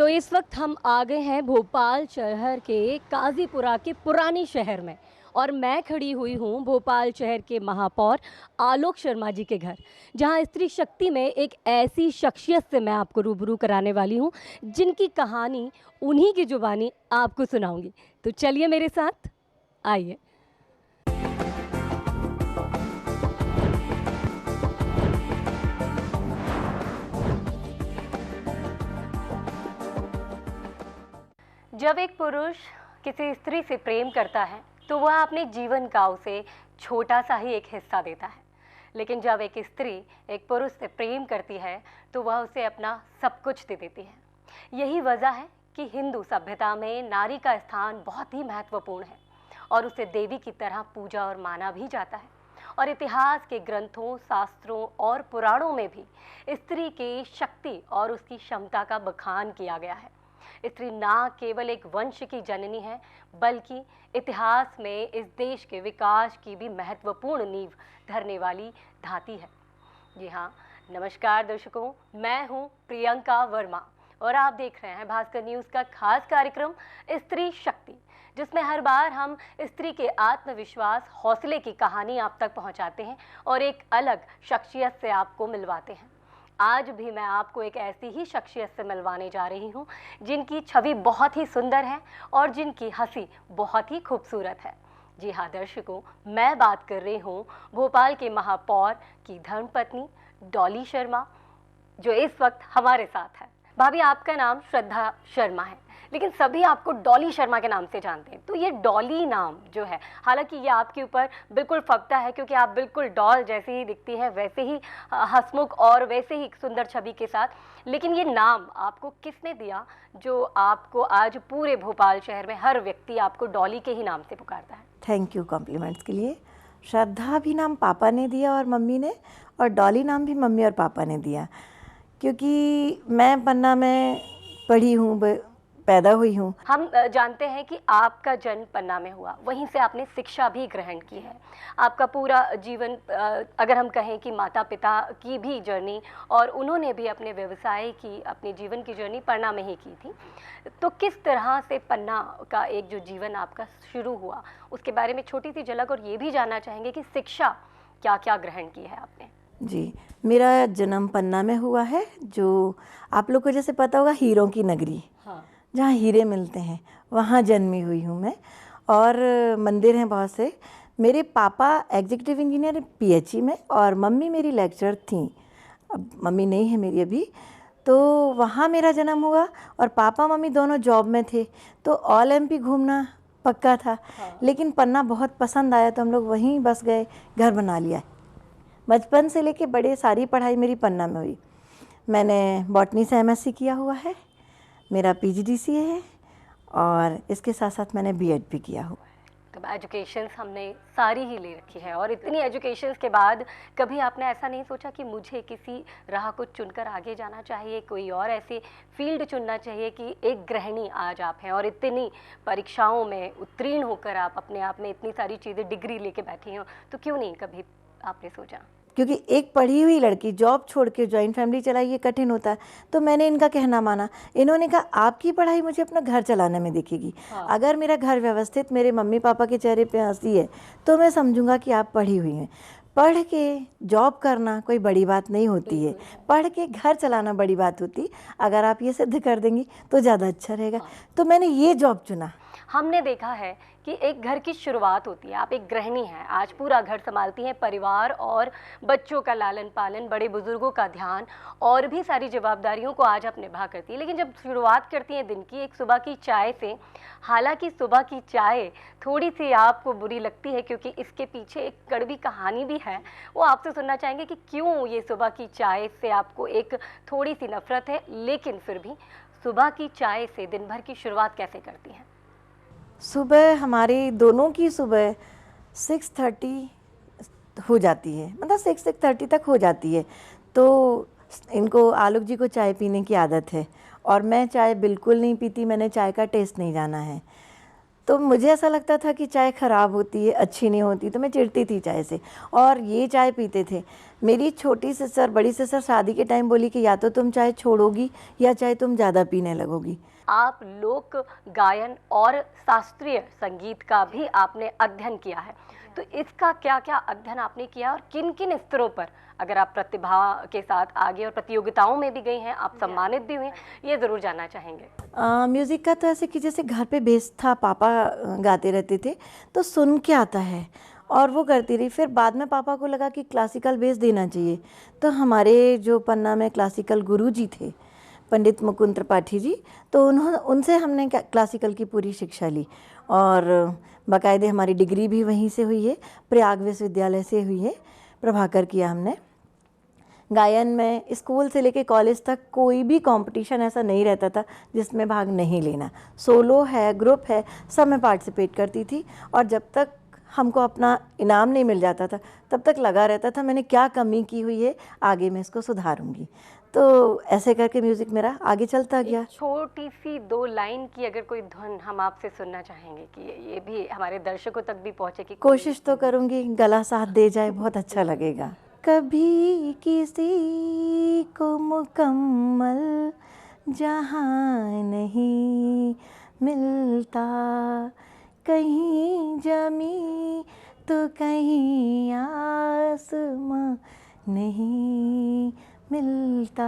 तो इस वक्त हम आ गए हैं भोपाल शहर के काजीपुरा के पुराने शहर में। और मैं खड़ी हुई हूँ भोपाल शहर के महापौर आलोक शर्मा जी के घर, जहाँ स्त्री शक्ति में एक ऐसी शख्सियत से मैं आपको रूबरू कराने वाली हूँ जिनकी कहानी उन्हीं की जुबानी आपको सुनाऊंगी। तो चलिए मेरे साथ, आइए। जब एक पुरुष किसी स्त्री से प्रेम करता है तो वह अपने जीवन का उसे छोटा सा ही एक हिस्सा देता है, लेकिन जब एक स्त्री एक पुरुष से प्रेम करती है तो वह उसे अपना सब कुछ दे देती है। यही वजह है कि हिंदू सभ्यता में नारी का स्थान बहुत ही महत्वपूर्ण है और उसे देवी की तरह पूजा और माना भी जाता है। और इतिहास के ग्रंथों, शास्त्रों और पुराणों में भी स्त्री की शक्ति और उसकी क्षमता का बखान किया गया है। स्त्री न केवल एक वंश की जननी है, बल्कि इतिहास में इस देश के विकास की भी महत्वपूर्ण नींव धरने वाली धाती है। जी हाँ, नमस्कार दर्शकों, मैं हूँ प्रियंका वर्मा और आप देख रहे हैं भास्कर न्यूज़ का खास कार्यक्रम स्त्री शक्ति, जिसमें हर बार हम स्त्री के आत्मविश्वास, हौसले की कहानी आप तक पहुँचाते हैं और एक अलग शख्सियत से आपको मिलवाते हैं। आज भी मैं आपको एक ऐसी ही शख्सियत से मिलवाने जा रही हूँ जिनकी छवि बहुत ही सुंदर है और जिनकी हंसी बहुत ही खूबसूरत है। जी हाँ दर्शकों, मैं बात कर रही हूँ भोपाल के महापौर की धर्मपत्नी डॉली शर्मा, जो इस वक्त हमारे साथ है। भाभी, आपका नाम श्रद्धा शर्मा है, लेकिन सभी आपको डॉली शर्मा के नाम से जानते हैं। तो ये डॉली नाम जो है, हालांकि ये आपके ऊपर बिल्कुल फबता है क्योंकि आप बिल्कुल डॉल जैसी ही दिखती है, वैसे ही हंसमुख और वैसे ही सुंदर छवि के साथ, लेकिन ये नाम आपको किसने दिया जो आपको आज पूरे भोपाल शहर में हर व्यक्ति आपको डॉली के ही नाम से पुकारता है? थैंक यू कॉम्प्लीमेंट्स के लिए। श्रद्धा भी नाम पापा ने दिया और मम्मी ने, और डॉली नाम भी मम्मी और पापा ने दिया, क्योंकि मैं पन्ना में पढ़ी हूँ, पैदा हुई हूँ। हम जानते हैं कि आपका जन्म पन्ना में हुआ, वहीं से आपने शिक्षा भी ग्रहण की है। आपका पूरा जीवन, अगर हम कहें कि माता पिता की भी जर्नी, और उन्होंने भी अपने व्यवसाय की, अपने जीवन की जर्नी पन्ना में ही की थी। तो किस तरह से पन्ना का एक जो जीवन आपका शुरू हुआ, उसके बारे में छोटी सी झलक, और ये भी जानना चाहेंगे कि शिक्षा क्या क्या ग्रहण की है आपने? जी, मेरा जन्म पन्ना में हुआ है, जो आप लोग को जैसे पता होगा हीरों की नगरी, हाँ, जहाँ हीरे मिलते हैं, वहाँ जन्मी हुई हूँ मैं। और मंदिर हैं बहुत से। मेरे पापा एग्जीक्यूटिव इंजीनियर पीएचई में, और मम्मी मेरी लेक्चरर थी। अब मम्मी नहीं है मेरी अभी। तो वहाँ मेरा जन्म हुआ, और पापा मम्मी दोनों जॉब में थे, तो ऑल एमपी घूमना पक्का था। हाँ। लेकिन पन्ना बहुत पसंद आया तो हम लोग वहीं बस गए, घर बना लिया। बचपन से लेके बड़े सारी पढ़ाई मेरी पन्ना में हुई। मैंने बॉटनी से एमएससी किया हुआ है, मेरा पीजीडीसीए है, और इसके साथ साथ मैंने बीएड भी किया हुआ है। तो एजुकेशंस हमने सारी ही ले रखी है, और इतनी एजुकेशंस के बाद कभी आपने ऐसा नहीं सोचा कि मुझे किसी राह को चुनकर आगे जाना चाहिए, कोई और ऐसी फील्ड चुनना चाहिए? कि एक गृहिणी आज आप हैं और इतनी परीक्षाओं में उत्तीर्ण होकर आप अपने आप में इतनी सारी चीज़ें, डिग्री लेके बैठी हो, तो क्यों नहीं कभी आपने सोचा? क्योंकि एक पढ़ी हुई लड़की जॉब छोड़ के जॉइंट फैमिली चलाइए कठिन होता है, तो मैंने इनका कहना माना। इन्होंने कहा आपकी पढ़ाई मुझे अपना घर चलाने में दिखेगी। हाँ। अगर मेरा घर व्यवस्थित, मेरे मम्मी पापा के चेहरे पे हंसी है, तो मैं समझूंगा कि आप पढ़ी हुई हैं। पढ़ के जॉब करना कोई बड़ी बात नहीं होती है, पढ़ के घर चलाना बड़ी बात होती। अगर आप ये सिद्ध कर देंगी तो ज़्यादा अच्छा रहेगा। तो मैंने ये जॉब चुना। हमने देखा है कि एक घर की शुरुआत होती है, आप एक गृहिणी हैं, आज पूरा घर संभालती हैं, परिवार और बच्चों का लालन पालन, बड़े बुजुर्गों का ध्यान और भी सारी जिम्मेदारियों को आज आप निभा करती हैं। लेकिन जब शुरुआत करती हैं दिन की एक सुबह की चाय से, हालांकि सुबह की चाय थोड़ी सी आपको बुरी लगती है क्योंकि इसके पीछे एक कड़वी कहानी भी है, वो आपसे सुनना चाहेंगे कि क्यों ये सुबह की चाय से आपको एक थोड़ी सी नफरत है, लेकिन फिर भी सुबह की चाय से दिन भर की शुरुआत कैसे करती हैं? सुबह हमारे दोनों की सुबह 6:30 हो जाती है, मतलब 6-6:30 तक हो जाती है। तो इनको, आलोक जी को चाय पीने की आदत है, और मैं चाय बिल्कुल नहीं पीती, मैंने चाय का टेस्ट नहीं जाना है। तो मुझे ऐसा लगता था कि चाय ख़राब होती है, अच्छी नहीं होती, तो मैं चिढ़ती थी चाय से। और ये चाय पीते थे। मेरी छोटी सिस्टर, बड़ी सिस्टर शादी के टाइम बोली कि या तो तुम चाय छोड़ोगी या चाय तुम ज़्यादा पीने लगोगी। आप लोक गायन और शास्त्रीय संगीत का भी आपने अध्ययन किया है, तो इसका क्या क्या अध्ययन आपने किया और किन किन स्तरों पर, अगर आप प्रतिभा के साथ आगे और प्रतियोगिताओं में भी गई हैं, आप सम्मानित भी हुई हैं, ये ज़रूर जानना चाहेंगे। म्यूज़िक का तो ऐसे कि जैसे घर पे बेस था, पापा गाते रहते थे तो सुन के आता है और वो करती रही। फिर बाद में पापा को लगा कि क्लासिकल बेस देना चाहिए, तो हमारे जो पन्ना में क्लासिकल गुरु जी थे, पंडित मुकुंद त्रिपाठी जी, तो उनसे हमने क्लासिकल की पूरी शिक्षा ली और बाकायदे हमारी डिग्री भी वहीं से हुई है, प्रयाग विश्वविद्यालय से हुई है, प्रभाकर किया हमने। गायन में स्कूल से लेके कॉलेज तक कोई भी कंपटीशन ऐसा नहीं रहता था जिसमें भाग नहीं लेना। सोलो है, ग्रुप है, सब में पार्टिसिपेट करती थी और जब तक हमको अपना इनाम नहीं मिल जाता था तब तक लगा रहता था मैंने क्या कमी की हुई है, आगे मैं इसको सुधारूंगी। तो ऐसे करके म्यूज़िक मेरा आगे चलता गया। छोटी सी 2 लाइन की अगर कोई धुन हम आपसे सुनना चाहेंगे कि ये भी हमारे दर्शकों तक भी पहुंचे कि कोशिश तो करूंगी, गला साथ दे जाए बहुत अच्छा लगेगा। कभी किसी को मुकम्मल जहां नहीं मिलता, कहीं जमी तो कहीं आसमां नहीं मिलता,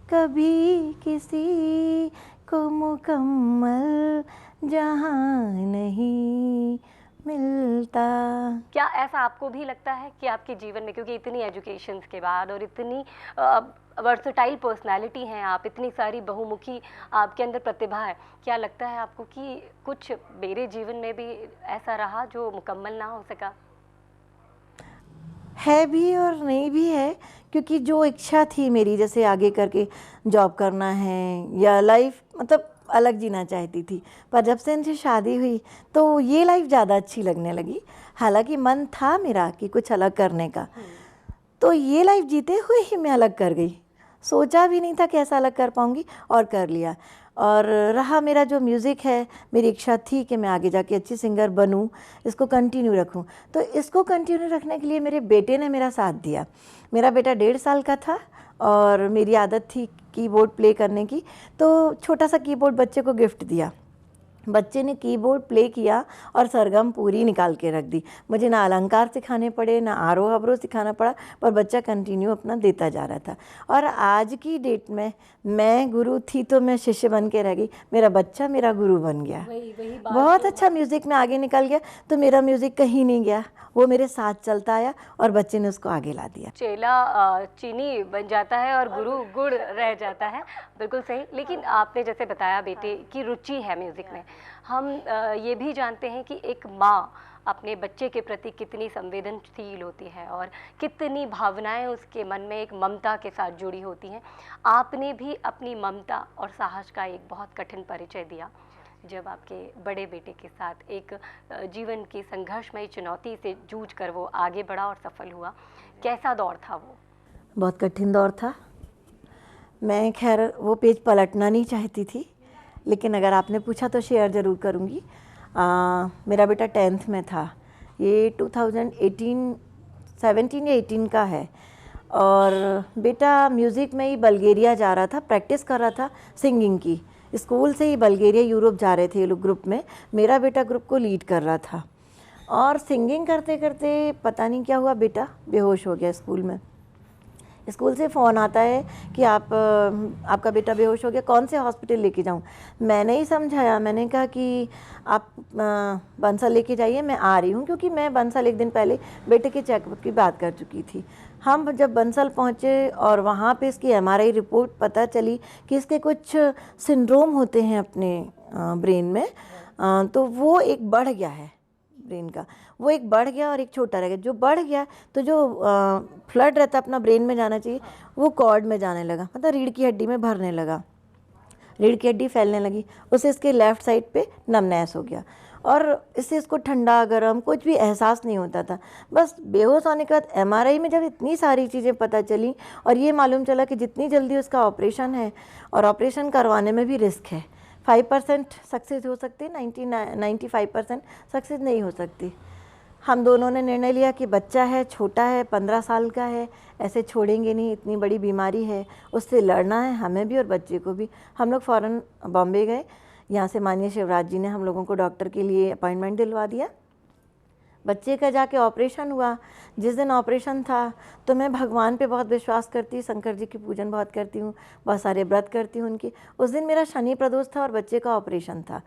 कभी किसी को मुकम्मल जहां नहीं मिलता। क्या ऐसा आपको भी लगता है कि आपके जीवन में, क्योंकि इतनी एजुकेशंस के बाद और इतनी वर्सटाइल पर्सनालिटी हैं आप, इतनी सारी बहुमुखी आपके अंदर प्रतिभा है, क्या लगता है आपको कि कुछ मेरे जीवन में भी ऐसा रहा जो मुकम्मल ना हो सका? है भी और नहीं भी है, क्योंकि जो इच्छा थी मेरी, जैसे आगे करके जॉब करना है या लाइफ मतलब अलग जीना चाहती थी, पर जब से इनसे शादी हुई तो ये लाइफ ज़्यादा अच्छी लगने लगी। हालांकि मन था मेरा कि कुछ अलग करने का, तो ये लाइफ जीते हुए ही मैं अलग कर गई। सोचा भी नहीं था कि ऐसा अलग कर पाऊँगी और कर लिया। और रहा मेरा जो म्यूज़िक है, मेरी इच्छा थी कि मैं आगे जाके अच्छी सिंगर बनूं, इसको कंटिन्यू रखूं। तो इसको कंटिन्यू रखने के लिए मेरे बेटे ने मेरा साथ दिया। मेरा बेटा 1.5 साल का था और मेरी आदत थी कीबोर्ड प्ले करने की, तो छोटा सा कीबोर्ड बच्चे को गिफ्ट दिया। बच्चे ने कीबोर्ड प्ले किया और सरगम पूरी निकाल के रख दी। मुझे ना अलंकार सिखाने पड़े, ना आरोह अवरोह सिखाना पड़ा, पर बच्चा कंटिन्यू अपना देता जा रहा था। और आज की डेट में मैं गुरु थी तो मैं शिष्य बन के रह गई, मेरा बच्चा मेरा गुरु बन गया। वही बहुत अच्छा म्यूज़िक में आगे निकल गया, तो मेरा म्यूज़िक कहीं नहीं गया, वो मेरे साथ चलता आया और बच्चे ने उसको आगे ला दिया। चेला चीनी बन जाता है और गुरु गुड़ रह जाता है, बिल्कुल सही। लेकिन आपने जैसे बताया बेटे की रुचि है म्यूज़िक में, हम ये भी जानते हैं कि एक माँ अपने बच्चे के प्रति कितनी संवेदनशील होती है और कितनी भावनाएं उसके मन में एक ममता के साथ जुड़ी होती हैं। आपने भी अपनी ममता और साहस का एक बहुत कठिन परिचय दिया जब आपके बड़े बेटे के साथ एक जीवन की संघर्षमयी चुनौती से जूझ कर वो आगे बढ़ा और सफल हुआ। कैसा दौर था वो? बहुत कठिन दौर था। मैं खैर वो पेज पलटना नहीं चाहती थी, लेकिन अगर आपने पूछा तो शेयर ज़रूर करूँगी। मेरा बेटा 10th में था, ये 2017 या 18 का है, और बेटा म्यूज़िक में ही बल्गेरिया जा रहा था, प्रैक्टिस कर रहा था सिंगिंग की। स्कूल से ही बल्गेरिया यूरोप जा रहे थे ये लोग ग्रुप में, मेरा बेटा ग्रुप को लीड कर रहा था। और सिंगिंग करते करते पता नहीं क्या हुआ, बेटा बेहोश हो गया स्कूल में। स्कूल से फ़ोन आता है कि आपका बेटा बेहोश हो गया, कौन से हॉस्पिटल लेके जाऊं? मैंने ही समझाया, मैंने कहा कि आप बंसल लेके जाइए, मैं आ रही हूं, क्योंकि मैं बंसल एक दिन पहले बेटे के चेकअप की बात कर चुकी थी। हम जब बंसल पहुंचे और वहां पे इसकी MRI रिपोर्ट पता चली कि इसके कुछ सिंड्रोम होते हैं अपने ब्रेन में, तो वो एक बढ़ गया है ब्रेन का, वो एक बढ़ गया और एक छोटा रह गया। जो बढ़ गया तो जो फ्लड रहता अपना ब्रेन में जाना चाहिए वो कॉर्ड में जाने लगा, मतलब रीढ़ की हड्डी में भरने लगा, रीढ़ की हड्डी फैलने लगी, उससे इसके लेफ़्ट साइड पे नमनेस हो गया और इससे इसको ठंडा गर्म कुछ भी एहसास नहीं होता था। बस बेहोश होने के बाद MRI में जब इतनी सारी चीज़ें पता चली और ये मालूम चला कि जितनी जल्दी उसका ऑपरेशन है और ऑपरेशन करवाने में भी रिस्क है, 5% सक्सेस हो सकती है, 95% सक्सेस नहीं हो सकती। हम दोनों ने निर्णय लिया कि बच्चा है, छोटा है, 15 साल का है, ऐसे छोड़ेंगे नहीं, इतनी बड़ी बीमारी है, उससे लड़ना है हमें भी और बच्चे को भी। हम लोग फ़ौरन बॉम्बे गए। यहाँ से माननीय शिवराज जी ने हम लोगों को डॉक्टर के लिए अपॉइंटमेंट दिलवा दिया। बच्चे का जाके ऑपरेशन हुआ। जिस दिन ऑपरेशन था तो मैं भगवान पे बहुत विश्वास करती, शंकर जी की पूजन बहुत करती हूँ, बहुत सारे व्रत करती हूँ उनकी। उस दिन मेरा शनि प्रदोष था और बच्चे का ऑपरेशन था।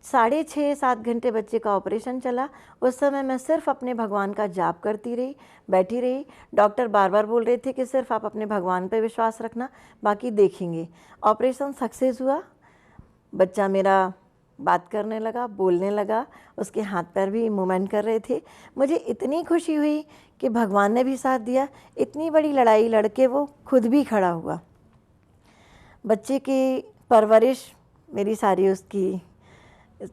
6.5-7 घंटे बच्चे का ऑपरेशन चला। उस समय मैं सिर्फ अपने भगवान का जाप करती रही, बैठी रही। डॉक्टर बार बार बोल रहे थे कि सिर्फ आप अपने भगवान पे विश्वास रखना, बाकी देखेंगे। ऑपरेशन सक्सेस हुआ। बच्चा मेरा बात करने लगा, बोलने लगा, उसके हाथ पैर भी मूवमेंट कर रहे थे। मुझे इतनी खुशी हुई कि भगवान ने भी साथ दिया। इतनी बड़ी लड़ाई लड़के वो खुद भी खड़ा हुआ। बच्चे की परवरिश मेरी सारी उसकी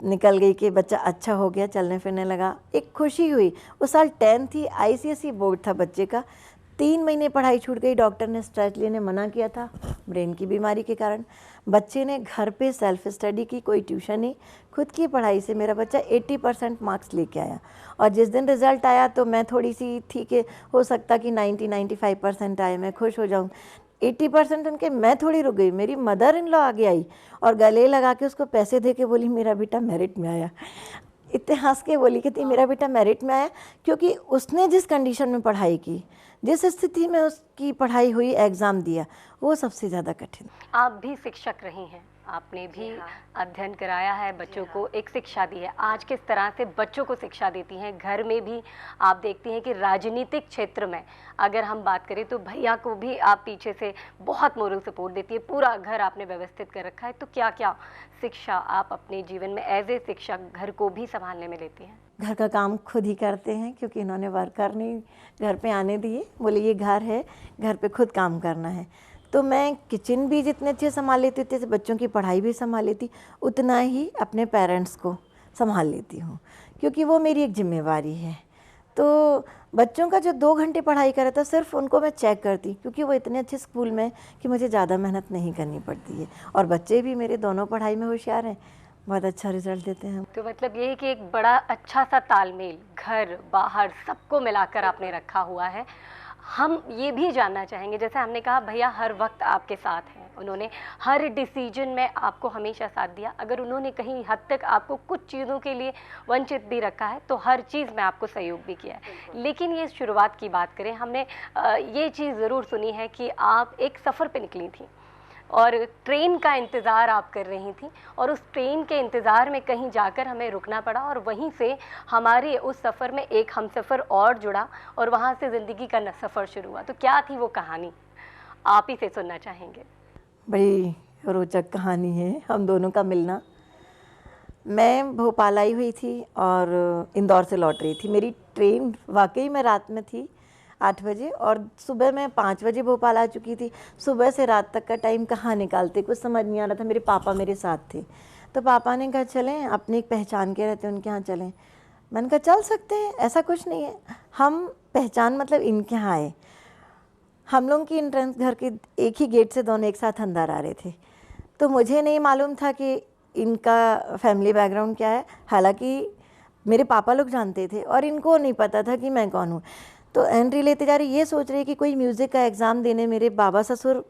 निकल गई कि बच्चा अच्छा हो गया, चलने फिरने लगा। एक खुशी हुई। उस साल 10th थी, ICSE बोर्ड था बच्चे का। 3 महीने पढ़ाई छूट गई। डॉक्टर ने स्ट्रेस लेने मना किया था ब्रेन की बीमारी के कारण। बच्चे ने घर पे सेल्फ स्टडी की, कोई ट्यूशन नहीं, खुद की पढ़ाई से मेरा बच्चा 80% मार्क्स लेके आया। और जिस दिन रिज़ल्ट आया तो मैं थोड़ी सी थी कि हो सकता कि 90-95% आए, मैं खुश हो जाऊँ। 80% उनके, मैं थोड़ी रुक गई। मेरी मदर इन लॉ आगे आई और गले लगा के उसको पैसे दे के बोली मेरा बेटा मेरिट में आया। इतने हंस के बोली कि मेरा बेटा मेरिट में आया, क्योंकि उसने जिस कंडीशन में पढ़ाई की, जिस स्थिति में उसकी पढ़ाई हुई, एग्ज़ाम दिया, वो सबसे ज़्यादा कठिन। आप भी शिक्षक रही हैं, आपने भी अध्ययन कराया है, बच्चों को एक शिक्षा दी है। आज किस तरह से बच्चों को शिक्षा देती हैं? घर में भी आप देखती हैं कि राजनीतिक क्षेत्र में अगर हम बात करें तो भैया को भी आप पीछे से बहुत मोरल सपोर्ट देती है, पूरा घर आपने व्यवस्थित कर रखा है। तो क्या क्या शिक्षा आप अपने जीवन में एज ए शिक्षक घर को भी संभालने में लेती हैं? घर का काम खुद ही करते हैं, क्योंकि इन्होंने वर्कर नहीं घर पे आने दिए। बोले ये घर है, घर पे खुद काम करना है। तो मैं किचन भी जितने अच्छे संभाल लेती थी, बच्चों की पढ़ाई भी संभाल लेती, उतना ही अपने पेरेंट्स को संभाल लेती हूँ, क्योंकि वो मेरी एक जिम्मेवारी है। तो बच्चों का जो 2 घंटे पढ़ाई करा था, सिर्फ उनको मैं चेक करती, क्योंकि वो इतने अच्छे स्कूल में कि मुझे ज़्यादा मेहनत नहीं करनी पड़ती है। और बच्चे भी मेरे दोनों पढ़ाई में होशियार हैं, बहुत अच्छा रिजल्ट देते हैं। तो मतलब ये है कि एक बड़ा अच्छा सा तालमेल घर बाहर सबको मिलाकर आपने रखा हुआ है। हम ये भी जानना चाहेंगे, जैसे हमने कहा भैया हर वक्त आपके साथ हैं, उन्होंने हर डिसीजन में आपको हमेशा साथ दिया। अगर उन्होंने कहीं हद तक आपको कुछ चीज़ों के लिए वंचित भी रखा है तो हर चीज़ में आपको सहयोग भी किया है। लेकिन ये शुरुआत की बात करें, हमने ये चीज़ ज़रूर सुनी है कि आप एक सफ़र पे निकली थी और ट्रेन का इंतज़ार आप कर रही थी, और उस ट्रेन के इंतज़ार में कहीं जाकर हमें रुकना पड़ा और वहीं से हमारे उस सफ़र में एक हमसफ़र और जुड़ा और वहाँ से ज़िंदगी का सफ़र शुरू हुआ। तो क्या थी वो कहानी, आप ही से सुनना चाहेंगे। बड़ी रोचक कहानी है हम दोनों का मिलना। मैं भोपाल आई हुई थी और इंदौर से लौट रही थी। मेरी ट्रेन वाकई में रात में थी 8 बजे, और सुबह मैं 5 बजे भोपाल आ चुकी थी। सुबह से रात तक का टाइम कहाँ निकालते, कुछ समझ नहीं आ रहा था। मेरे पापा मेरे साथ थे, तो पापा ने कहा चलें, अपने एक पहचान के रहते उनके यहाँ चलें। मैंने कहा चल सकते हैं, ऐसा कुछ नहीं है। हम पहचान मतलब इनके यहाँ आए। हम लोगों की एंट्रेंस घर के एक ही गेट से दोनों एक साथ अंदर आ रहे थे, तो मुझे नहीं मालूम था कि इनका फैमिली बैकग्राउंड क्या है। हालांकि मेरे पापा लोग जानते थे और इनको नहीं पता था कि मैं कौन हूँ। तो एंट्री लेते जा रही, ये सोच रही कि कोई म्यूज़िक का एग्ज़ाम देने, मेरे बाबा ससुर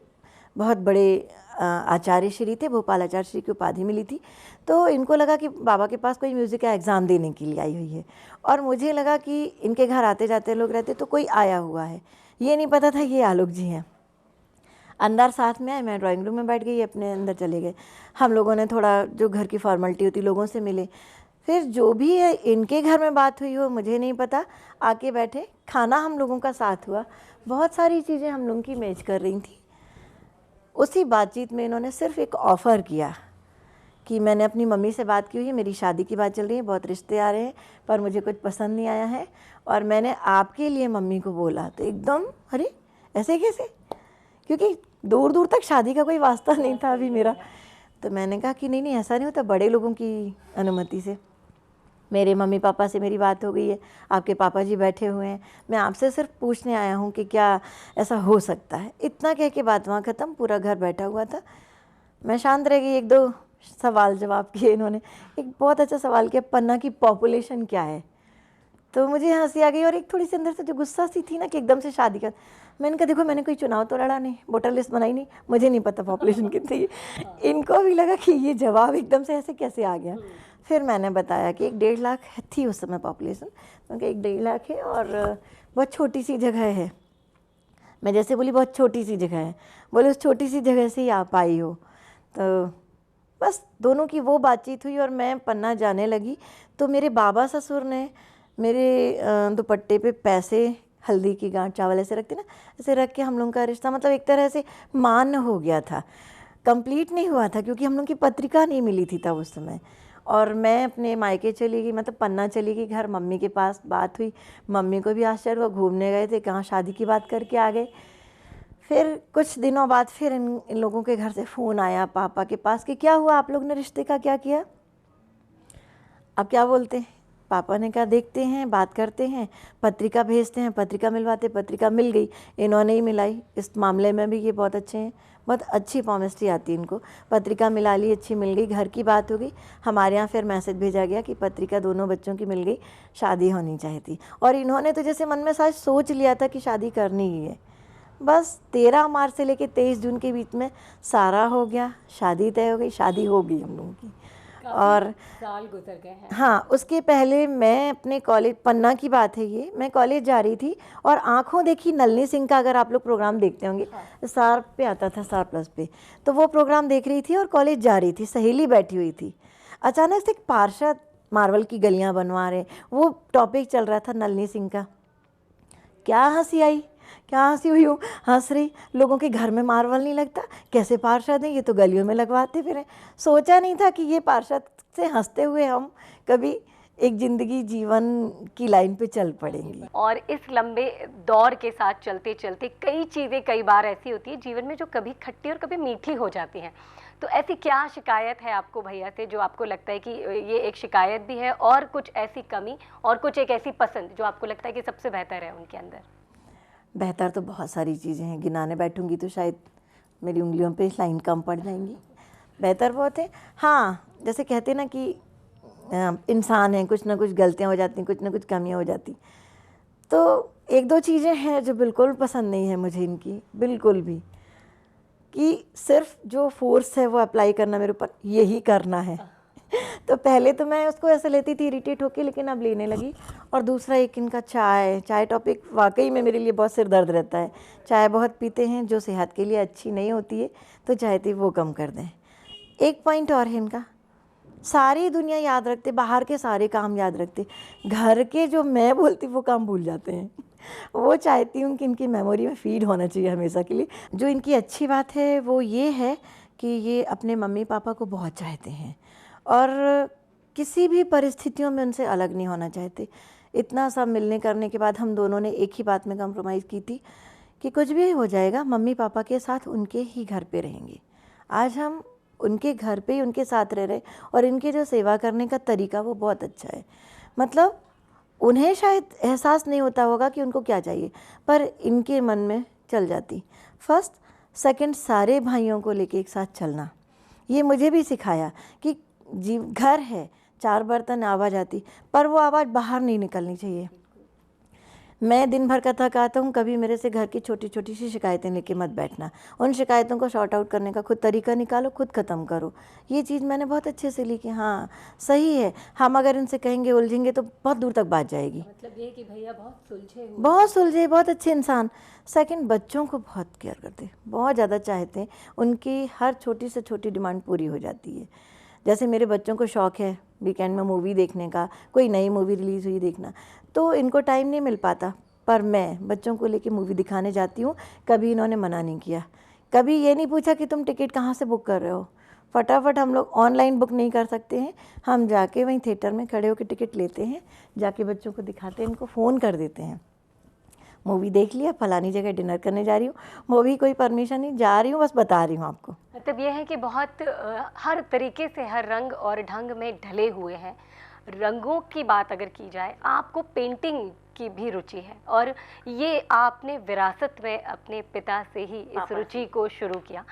बहुत बड़े आचार्य श्री थे, भोपाल आचार्य श्री की उपाधि मिली थी। तो इनको लगा कि बाबा के पास कोई म्यूज़िक का एग्ज़ाम देने के लिए आई हुई है, और मुझे लगा कि इनके घर आते जाते लोग रहते तो कोई आया हुआ है। ये नहीं पता था ये आलोक जी हैं। अंदर साथ में आए, मैं ड्राइंग रूम में बैठ गई, अपने अंदर चले गए। हम लोगों ने थोड़ा जो घर की फॉर्मेलिटी होती, लोगों से मिले। फिर जो भी है इनके घर में बात हुई हो मुझे नहीं पता, आके बैठे, खाना हम लोगों का साथ हुआ। बहुत सारी चीज़ें हम लोगों की मैच कर रही थी। उसी बातचीत में इन्होंने सिर्फ एक ऑफ़र किया कि मैंने अपनी मम्मी से बात की हुई है, मेरी शादी की बात चल रही है, बहुत रिश्ते आ रहे हैं, पर मुझे कुछ पसंद नहीं आया है, और मैंने आपके लिए मम्मी को बोला। तो एकदम अरे ऐसे कैसे, क्योंकि दूर दूर तक शादी का कोई वास्ता नहीं था अभी मेरा। तो मैंने कहा कि नहीं नहीं ऐसा नहीं होता, बड़े लोगों की अनुमति से। मेरे मम्मी पापा से मेरी बात हो गई है, आपके पापा जी बैठे हुए हैं, मैं आपसे सिर्फ पूछने आया हूँ कि क्या ऐसा हो सकता है। इतना कह के बात वहाँ ख़त्म। पूरा घर बैठा हुआ था, मैं शांत रह गई। 1-2 सवाल जवाब किए इन्होंने। एक बहुत अच्छा सवाल किया, पन्ना की पॉपुलेशन क्या है। तो मुझे हंसी आ गई और एक थोड़ी सी अंदर से जो गुस्सा सी थी ना कि एकदम से शादी कर। मैंने कहा देखो मैंने कोई चुनाव तो लड़ा नहीं, वोटर लिस्ट बनाई नहीं, मुझे नहीं पता पॉपुलेशन कितनी है। इनको भी लगा कि ये जवाब एकदम से ऐसे कैसे आ गया। फिर मैंने बताया कि 1-1.5 लाख थी उस समय पॉपुलेशन, क्योंकि 1-1.5 लाख है और बहुत छोटी सी जगह है। मैं जैसे बोली बहुत छोटी सी जगह है, बोले उस छोटी सी जगह से ही आप आई हो। तो बस दोनों की वो बातचीत हुई और मैं पन्ना जाने लगी। तो मेरे बाबा ससुर ने मेरे दुपट्टे पे पैसे, हल्दी की गांठ, चावल ऐसे रखते ना, ऐसे रख के हम लोगों का रिश्ता मतलब एक तरह से मान्य हो गया था। कंप्लीट नहीं हुआ था क्योंकि हम लोग की पत्रिका नहीं मिली थी तब उस समय। और मैं अपने मायके चली गई, मतलब पन्ना चली गई घर, मम्मी के पास बात हुई। मम्मी को भी आश्चर्य, वो घूमने गए थे, कहाँ शादी की बात करके आ गए। फिर कुछ दिनों बाद फिर इन लोगों के घर से फ़ोन आया पापा के पास कि क्या हुआ, आप लोग ने रिश्ते का क्या किया। अब क्या बोलते हैं, पापा ने कहा देखते हैं, बात करते हैं, पत्रिका भेजते हैं, पत्रिका मिलवाते, पत्रिका मिल गई, इन्होंने ही मिलाई। इस मामले में भी ये बहुत अच्छे हैं, बहुत अच्छी पॉमिस्ट्री आती है इनको। पत्रिका मिला ली, अच्छी मिल गई, घर की बात हो गई। हमारे यहाँ फिर मैसेज भेजा गया कि पत्रिका दोनों बच्चों की मिल गई, शादी होनी चाहिए थी। और इन्होंने तो जैसे मन में साथ सोच लिया था कि शादी करनी ही है। बस 13 मार्च से लेकर 23 जून के बीच में सारा हो गया, शादी तय हो गई, शादी हो गई हम लोगों की। और साल गुजर गए हैं। हाँ, उसके पहले मैं अपने कॉलेज, पन्ना की बात है ये, मैं कॉलेज जा रही थी और आँखों देखी नलनी सिंह का, अगर आप लोग प्रोग्राम देखते होंगे, स्टार पे आता था, स्टार प्लस पे, तो वो प्रोग्राम देख रही थी और कॉलेज जा रही थी, सहेली बैठी हुई थी। अचानक से एक पार्षद मार्बल की गलियाँ बनवा रहे, वो टॉपिक चल रहा था नलनी सिंह का। क्या हंसी आई, क्या हंसी हुई हूँ, हंस रही, लोगों के घर में मार्बल नहीं लगता, कैसे पार्षद हैं ये, तो गलियों में लगवाते फिर। सोचा नहीं था कि ये पार्षद से हंसते हुए हम कभी एक ज़िंदगी जीवन की लाइन पे चल पड़ेंगे। और इस लंबे दौर के साथ चलते चलते कई चीज़ें कई बार ऐसी होती है जीवन में जो कभी खट्टी और कभी मीठी हो जाती हैं। तो ऐसी क्या शिकायत है आपको भैया से जो आपको लगता है कि ये एक शिकायत भी है, और कुछ ऐसी कमी और कुछ एक ऐसी पसंद जो आपको लगता है कि सबसे बेहतर है उनके अंदर? बेहतर तो बहुत सारी चीज़ें हैं, गिनाने बैठूंगी तो शायद मेरी उंगलियों पे लाइन कम पड़ जाएंगी। बेहतर बहुत है, हाँ, जैसे कहते ना कि इंसान है, कुछ ना कुछ गलतियाँ हो जाती, कुछ ना कुछ कमियाँ हो जाती। तो 1-2 चीज़ें हैं जो बिल्कुल पसंद नहीं है मुझे इनकी, बिल्कुल भी, कि सिर्फ जो फोर्स है वो अप्लाई करना मेरे ऊपर, यही करना है। तो पहले तो मैं उसको ऐसे लेती थी इरिटेट होके, लेकिन अब लेने लगी। और दूसरा एक इनका चाय टॉपिक वाकई में मेरे लिए बहुत सिर दर्द रहता है। चाय बहुत पीते हैं जो सेहत के लिए अच्छी नहीं होती है, तो चाहती वो कम कर दें। एक पॉइंट और है इनका, सारी दुनिया याद रखते, बाहर के सारे काम याद रखते, घर के जो मैं बोलती वो काम भूल जाते हैं। वो चाहती हूँ कि इनकी मेमोरी में फीड होना चाहिए हमेशा के लिए। जो इनकी अच्छी बात है वो ये है कि ये अपने मम्मी पापा को बहुत चाहते हैं और किसी भी परिस्थितियों में उनसे अलग नहीं होना चाहते। इतना सब मिलने करने के बाद हम दोनों ने एक ही बात में कॉम्प्रोमाइज़ की थी कि कुछ भी हो जाएगा मम्मी पापा के साथ उनके ही घर पे रहेंगे। आज हम उनके घर पे ही उनके साथ रह रहे, और इनके जो सेवा करने का तरीका वो बहुत अच्छा है। मतलब उन्हें शायद एहसास नहीं होता होगा कि उनको क्या चाहिए, पर इनके मन में चल जाती। फर्स्ट सेकंड सारे भाइयों को लेके एक साथ चलना, ये मुझे भी सिखाया कि घर है, 4 बर्तन आवाज़ आती, पर वो आवाज़ बाहर नहीं निकलनी चाहिए। मैं दिन भर का थका आता हूँ, कभी मेरे से घर की छोटी छोटी सी शिकायतें लेके मत बैठना। उन शिकायतों को शॉर्ट आउट करने का खुद तरीका निकालो, खुद ख़त्म करो। ये चीज़ मैंने बहुत अच्छे से ली कि हाँ सही है, हम अगर इनसे कहेंगे उलझेंगे तो बहुत दूर तक बात जाएगी। मतलब ये कि भैया बहुत सुलझे, बहुत अच्छे इंसान। सेकंड, बच्चों को बहुत केयर करते, बहुत ज़्यादा चाहते हैं, उनकी हर छोटी से छोटी डिमांड पूरी हो जाती है। जैसे मेरे बच्चों को शौक़ है वीकेंड में मूवी देखने का, कोई नई मूवी रिलीज़ हुई देखना, तो इनको टाइम नहीं मिल पाता, पर मैं बच्चों को लेके मूवी दिखाने जाती हूँ। कभी इन्होंने मना नहीं किया, कभी ये नहीं पूछा कि तुम टिकट कहाँ से बुक कर रहे हो। फटाफट, हम लोग ऑनलाइन बुक नहीं कर सकते हैं, हम जाके वहीं थिएटर में खड़े होकर टिकट लेते हैं, जाके बच्चों को दिखाते हैं, इनको फ़ोन कर देते हैं, मूवी देख लिया, फलानी जगह डिनर करने जा रही हूँ, मूवी कोई परमिशन नहीं, जा रही हूँ, बस बता रही हूँ आपको। मतलब ये है कि बहुत हर तरीके से हर रंग और ढंग में ढले हुए हैं। रंगों की बात अगर की जाए, आपको पेंटिंग की भी रुचि है, और ये आपने विरासत में अपने पिता से ही इस रुचि को शुरू किया।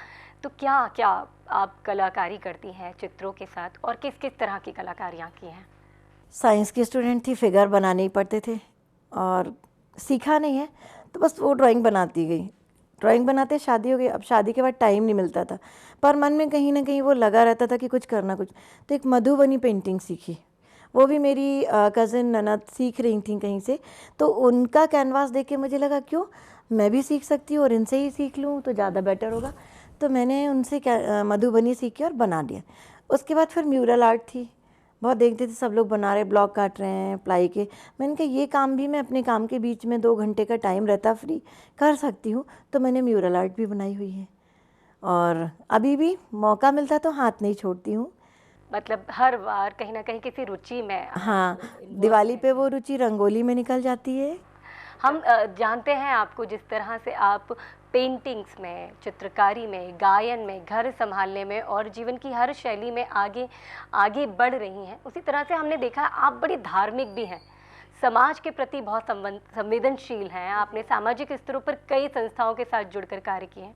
तो क्या क्या आप कलाकारी करती हैं चित्रों के साथ, और किस किस तरह की कलाकारियाँ की हैं? साइंस की स्टूडेंट थी, फिगर बनाने ही पड़ते थे और सीखा नहीं है, तो बस वो ड्राइंग बनाती गई। ड्राइंग बनाते शादी हो गई, अब शादी के बाद टाइम नहीं मिलता था, पर मन में कहीं ना कहीं वो लगा रहता था कि कुछ करना कुछ। तो एक मधुबनी पेंटिंग सीखी, वो भी मेरी कज़िन ननद सीख रही थी कहीं से, तो उनका कैनवास देख के मुझे लगा क्यों मैं भी सीख सकती हूँ और इनसे ही सीख लूँ तो ज़्यादा बेटर होगा। तो मैंने उनसे मधुबनी सीखी और बना दिया। उसके बाद फिर म्यूरल आर्ट थी, बहुत देखते थे सब लोग बना रहे, ब्लॉक काट रहे हैं प्लाई के। मैंने कहा ये काम भी मैं अपने काम के बीच में 2 घंटे का टाइम रहता फ्री कर सकती हूँ, तो मैंने म्यूरल आर्ट भी बनाई हुई है और अभी भी मौका मिलता तो हाथ नहीं छोड़ती हूँ। मतलब हर बार कहीं ना कहीं किसी रुचि में हाँ, दिवाली पे वो रुचि रंगोली में निकल जाती है। हम जानते हैं आपको, जिस तरह से आप पेंटिंग्स में, चित्रकारी में, गायन में, घर संभालने में और जीवन की हर शैली में आगे आगे बढ़ रही हैं, उसी तरह से हमने देखा आप बड़ी धार्मिक भी हैं, समाज के प्रति बहुत संवेदनशील हैं। आपने सामाजिक स्तरों पर कई संस्थाओं के साथ जुड़कर कार्य किए हैं।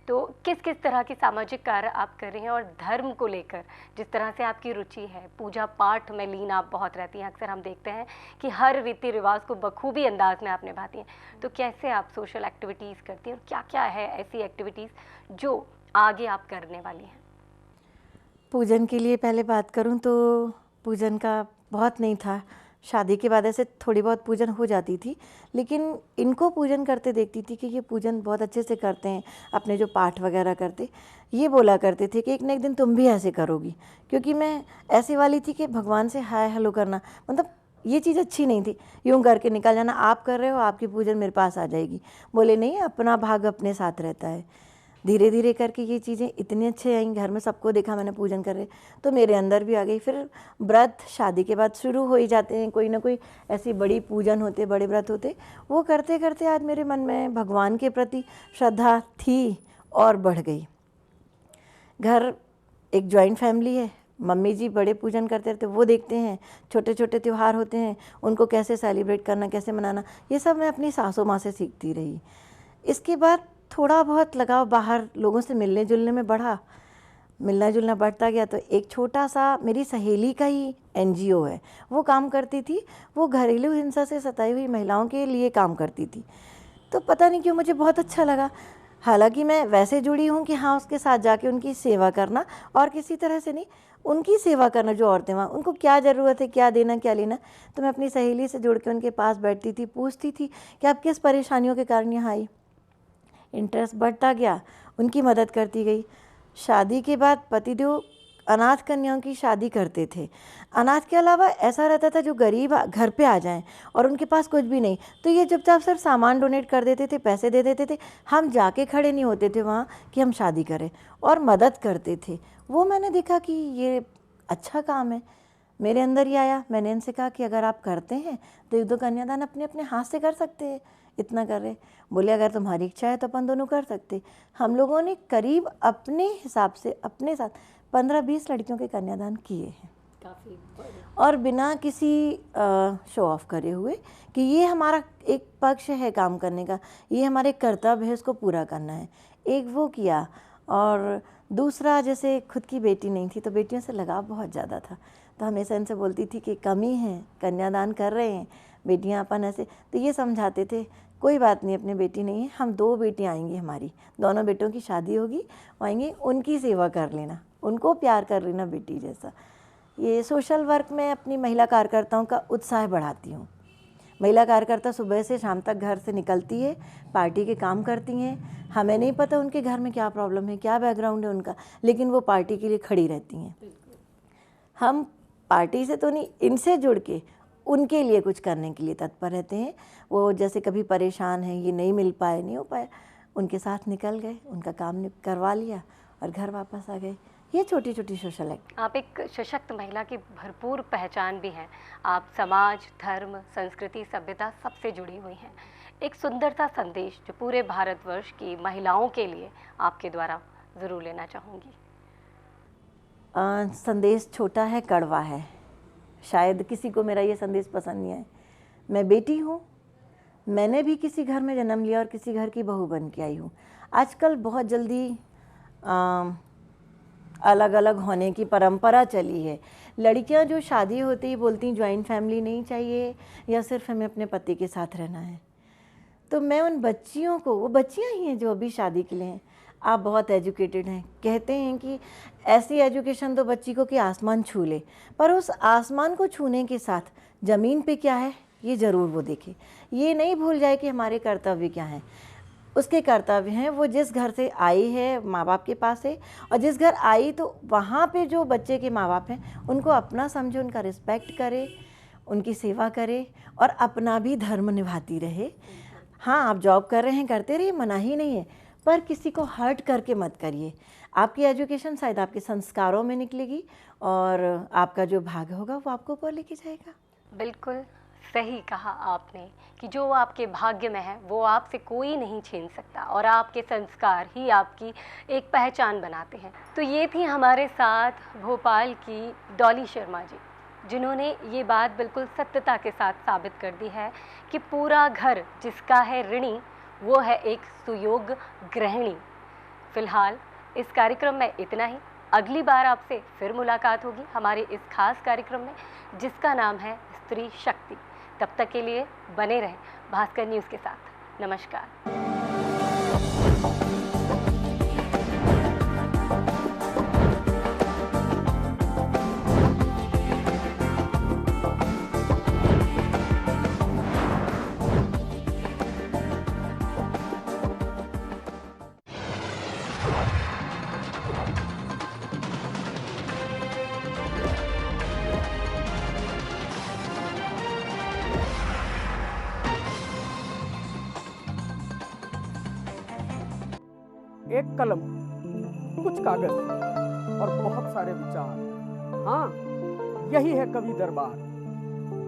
तो किस किस तरह की सामाजिक कार्य आप कर रही हैं, और धर्म को लेकर जिस तरह से आपकी रुचि है, पूजा पाठ में लीन आप बहुत रहती हैं, अक्सर हम देखते हैं कि हर रीति रिवाज को बखूबी अंदाज में आप निभाती हैं, तो कैसे आप सोशल एक्टिविटीज़ करती हैं और क्या क्या है ऐसी एक्टिविटीज़ जो आगे आप करने वाली हैं? पूजन के लिए पहले बात करूं तो पूजन का बहुत नहीं था, शादी के बाद ऐसे थोड़ी बहुत पूजन हो जाती थी, लेकिन इनको पूजन करते देखती थी कि ये पूजन बहुत अच्छे से करते हैं, अपने जो पाठ वगैरह करते, ये बोला करते थे कि एक न एक दिन तुम भी ऐसे करोगी। क्योंकि मैं ऐसी वाली थी कि भगवान से हाय हेलो करना, मतलब ये चीज़ अच्छी नहीं थी, यूँ करके निकल जाना, आप कर रहे हो आपकी पूजन मेरे पास आ जाएगी। बोले नहीं, अपना भाग अपने साथ रहता है। धीरे धीरे करके ये चीज़ें इतनी अच्छे आई, घर में सबको देखा मैंने पूजन कर रहे, तो मेरे अंदर भी आ गई। फिर व्रत शादी के बाद शुरू हो ही जाते हैं, कोई ना कोई ऐसी बड़ी पूजन होते, बड़े व्रत होते, वो करते करते आज मेरे मन में भगवान के प्रति श्रद्धा थी और बढ़ गई। घर एक जॉइंट फैमिली है, मम्मी जी बड़े पूजन करते रहते, वो देखते हैं, छोटे छोटे त्यौहार होते हैं उनको कैसे सेलिब्रेट करना, कैसे मनाना, ये सब मैं अपनी सासू माँ से सीखती रही। इसके बाद थोड़ा बहुत लगाव बाहर लोगों से मिलने जुलने में बढ़ा, मिलना जुलना बढ़ता गया, तो एक छोटा सा मेरी सहेली का ही NGO है, वो काम करती थी, वो घरेलू हिंसा से सताई हुई महिलाओं के लिए काम करती थी। तो पता नहीं क्यों मुझे बहुत अच्छा लगा, हालांकि मैं वैसे जुड़ी हूँ कि हाँ उसके साथ जाके उनकी सेवा करना, और किसी तरह से नहीं, उनकी सेवा करना, जो औरतें वहाँ उनको क्या ज़रूरत है, क्या देना क्या लेना। तो मैं अपनी सहेली से जुड़ के उनके पास बैठती थी, पूछती थी कि आप किस परेशानियों के कारण यहाँ आई। इंटरेस्ट बढ़ता गया, उनकी मदद करती गई। शादी के बाद पतिदेव अनाथ कन्याओं की शादी करते थे। अनाथ के अलावा ऐसा रहता था जो गरीब घर पे आ जाएं और उनके पास कुछ भी नहीं, तो ये चुपचाप सिर्फ सामान डोनेट कर देते थे, पैसे दे देते थे, हम जाके खड़े नहीं होते थे वहाँ कि हम शादी करें, और मदद करते थे। वो मैंने देखा कि ये अच्छा काम है, मेरे अंदर ही आया। मैंने इनसे कहा कि अगर आप करते हैं तो 1-2 कन्यादान अपने अपने हाथ से कर सकते हैं, इतना कर रहे। बोले अगर तुम्हारी इच्छा है तो अपन दोनों कर सकते। हम लोगों ने करीब अपने हिसाब से अपने साथ 15-20 लड़कियों के कन्यादान किए हैं, काफ़ी और बिना किसी शो ऑफ करे हुए कि ये हमारा एक पक्ष है काम करने का, ये हमारे कर्तव्य है, इसको पूरा करना है। एक वो किया, और दूसरा जैसे खुद की बेटी नहीं थी तो बेटियों से लगाव बहुत ज़्यादा था, तो हमेशा इनसे बोलती थी कि कमी है, कन्यादान कर रहे हैं, बेटियां अपन ऐसे, तो ये समझाते थे कोई बात नहीं, अपनी बेटी नहीं है, हम 2 बेटियां आएंगी, हमारी दोनों बेटों की शादी होगी, वो आएंगी, उनकी सेवा कर लेना, उनको प्यार कर लेना बेटी जैसा। ये सोशल वर्क में अपनी महिला कार्यकर्ताओं का उत्साह बढ़ाती हूँ। महिला कार्यकर्ता सुबह से शाम तक घर से निकलती है, पार्टी के काम करती हैं, हमें नहीं पता उनके घर में क्या प्रॉब्लम है, क्या बैकग्राउंड है उनका, लेकिन वो पार्टी के लिए खड़ी रहती हैं। हम पार्टी से तो नहीं, इनसे जुड़ के उनके लिए कुछ करने के लिए तत्पर रहते हैं। वो जैसे कभी परेशान हैं, ये नहीं मिल पाए, नहीं हो पाया, उनके साथ निकल गए, उनका काम करवा लिया और घर वापस आ गए। ये छोटी छोटी सोशल एक्ट। आप एक सशक्त महिला की भरपूर पहचान भी हैं। आप समाज, धर्म, संस्कृति, सभ्यता सबसे जुड़ी हुई हैं। एक सुंदर सा संदेश जो पूरे भारतवर्ष की महिलाओं के लिए आपके द्वारा ज़रूर लेना चाहूँगी। संदेश छोटा है, कड़वा है, शायद किसी को मेरा ये संदेश पसंद नहीं आए। मैं बेटी हूँ, मैंने भी किसी घर में जन्म लिया और किसी घर की बहू बन के आई हूँ। आजकल बहुत जल्दी अलग अलग होने की परंपरा चली है। लड़कियां जो शादी होती ही बोलती हैं जॉइंट फैमिली नहीं चाहिए या सिर्फ हमें अपने पति के साथ रहना है। तो मैं उन बच्चियों को, वो बच्चियां ही हैं जो अभी शादी के लिए हैं, आप बहुत एजुकेटेड हैं, कहते हैं कि ऐसी एजुकेशन तो बच्ची को कि आसमान छू ले, पर उस आसमान को छूने के साथ ज़मीन पे क्या है ये ज़रूर वो देखे। ये नहीं भूल जाए कि हमारे कर्तव्य क्या हैं। उसके कर्तव्य हैं, वो जिस घर से आई है माँ बाप के पास है, और जिस घर आई तो वहाँ पे जो बच्चे के माँ बाप हैं उनको अपना समझे, उनका रिस्पेक्ट करे, उनकी सेवा करे और अपना भी धर्म निभाती रहे। हाँ, आप जॉब कर रहे हैं, करते रहिए, मना ही नहीं है, पर किसी को हर्ट करके मत करिए। आपकी एजुकेशन शायद आपके संस्कारों में निकलेगी और आपका जो भाग्य होगा वो आपको ऊपर लेके जाएगा। बिल्कुल सही कहा आपने कि जो आपके भाग्य में है वो आपसे कोई नहीं छीन सकता और आपके संस्कार ही आपकी एक पहचान बनाते हैं। तो ये थी हमारे साथ भोपाल की डॉली शर्मा जी, जिन्होंने ये बात बिल्कुल सत्यता के साथ साबित कर दी है कि पूरा घर जिसका है ऋणी वो है एक सुयोग्य गृहिणी। फिलहाल इस कार्यक्रम में इतना ही। अगली बार आपसे फिर मुलाकात होगी हमारे इस खास कार्यक्रम में जिसका नाम है स्त्री शक्ति। तब तक के लिए बने रहें भास्कर न्यूज़ के साथ। नमस्कार। एक कलम, कुछ कागज और बहुत सारे विचार। हाँ, यही है कवि दरबार।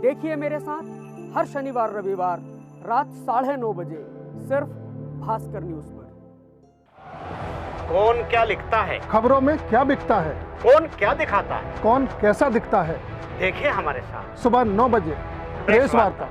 देखिए मेरे साथ हर शनिवार रविवार रात 9:30 बजे सिर्फ भास्कर न्यूज पर। कौन क्या लिखता है, खबरों में क्या बिकता है, कौन क्या दिखाता है, कौन कैसा दिखता है, देखिए हमारे साथ सुबह 9 बजे प्रेस वार्ता।